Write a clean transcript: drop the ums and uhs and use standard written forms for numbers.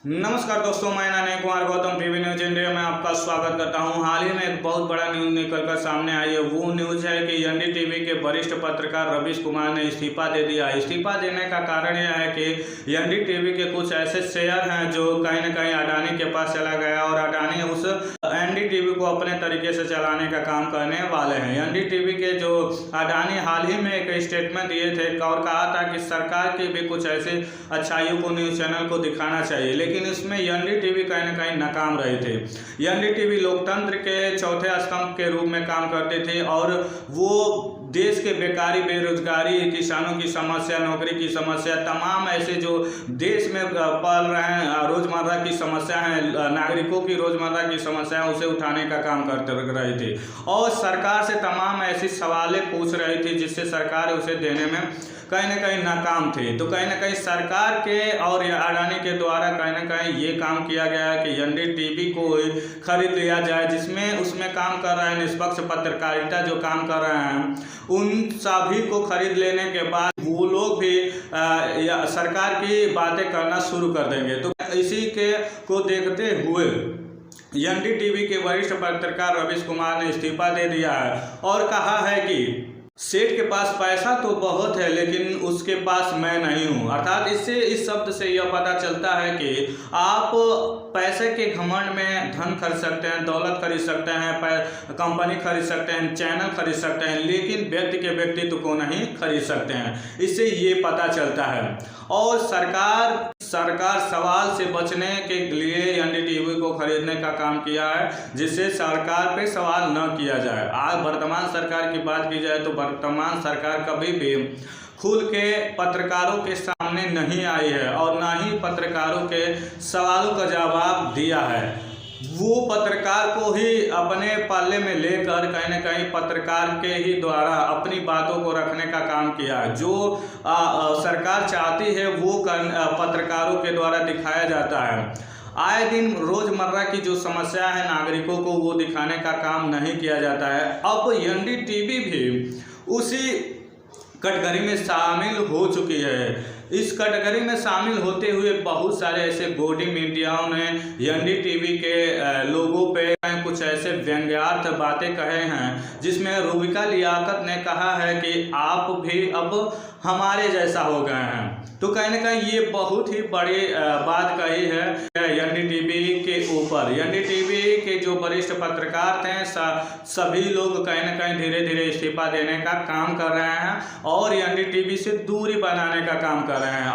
नमस्कार दोस्तों, मैं नने Kumar Gautam TV news India में आपका स्वागत करता हूं। हाल ही में एक बहुत बड़ा न्यूज निकलकर सामने आई है। वो न्यूज है कि एनडीटीवी के वरिष्ठ पत्रकार रवीश कुमार ने इस्तीफा दे दिया। इस्तीफा देने का कारण यह है कि एनडीटीवी के कुछ ऐसे शेयर हैं जो कहीं न कहीं अडानी के पास चला गया और अडानी उस एनडीटीवी को अपने तरीके से चलाने का काम करने वाले हैं। एनडीटीवी के जो अडानी हाल ही में एक स्टेटमेंट दिए थे और कहा था कि सरकार की भी कुछ ऐसे अच्छाइयों को न्यूज चैनल को दिखाना चाहिए, लेकिन इसमें एनडीटीवी कहीं ना कहीं नाकाम रहे थे। एनडीटीवी लोकतंत्र के चौथे स्तंभ के रूप में काम करते थे और वो देश के बेकारी, बेरोजगारी, किसानों की समस्या, नौकरी की समस्या, तमाम ऐसे जो देश में पल रहे हैं रोजमर्रा की समस्या है, नागरिकों की रोजमर्रा की समस्या है, उसे उठाने का काम करते रहे थे और सरकार से तमाम ऐसी सवालें पूछ रही थी जिससे सरकार उसे देने में कहीं ना कहीं नाकाम थे। तो कहीं ना कहीं सरकार के और अडानी के द्वारा कहीं ना कहीं ये काम किया गया है कि एनडीटीवी को खरीद लिया जाए, जिसमें उसमें काम कर रहे हैं निष्पक्ष पत्रकारिता जो काम कर रहे हैं, उन सभी को खरीद लेने के बाद वो लोग भी सरकार की बातें करना शुरू कर देंगे। तो इसी के को देखते हुए एनडीटीवी के वरिष्ठ पत्रकार रवीश कुमार ने इस्तीफा दे दिया है और कहा है कि सेठ के पास पैसा तो बहुत है लेकिन उसके पास मैं नहीं हूँ। अर्थात इससे इस शब्द से यह पता चलता है कि आप पैसे के घमंड में धन खरीद सकते हैं, दौलत खरीद सकते हैं, कंपनी खरीद सकते हैं, चैनल खरीद सकते हैं, लेकिन व्यक्ति के व्यक्तित्व को नहीं खरीद सकते हैं। इससे ये पता चलता है और सरकार सवाल से बचने के लिए एनडीटीवी को खरीदने का काम किया है, जिससे सरकार पे सवाल न किया जाए। आज वर्तमान सरकार की बात की जाए तो वर्तमान सरकार कभी भी खुल के पत्रकारों के सामने नहीं आई है और ना ही पत्रकारों के सवालों का जवाब दिया है। वो पत्रकार को ही अपने पल्ले में लेकर कहीं ना कहीं पत्रकार के ही द्वारा अपनी बातों को रखने का काम किया है। जो सरकार चाहती है वो पत्रकारों के द्वारा दिखाया जाता है। आए दिन रोजमर्रा की जो समस्या है नागरिकों को, वो दिखाने का काम नहीं किया जाता है। अब एनडीटीवी भी उसी कैटेगरी में शामिल हो चुकी है। इस कैटेगरी में शामिल होते हुए बहुत सारे ऐसे गोदी मीडियाओं ने एनडीटीवी के लोगों पे कुछ ऐसे व्यंग्यार्थ बातें कहे हैं, जिसमें रूबिका लियाकत ने कहा है कि आप भी अब हमारे जैसा हो गए हैं। तो कहीं ना कहीं ये बहुत ही बड़ी बात कही है एनडीटीवी के ऊपर। एनडीटीवी के जो वरिष्ठ पत्रकार थे सभी लोग कहीं ना कहीं धीरे धीरे इस्तीफा देने का काम कर रहे हैं और एनडीटीवी से दूरी बनाने का काम कर रहे हैं।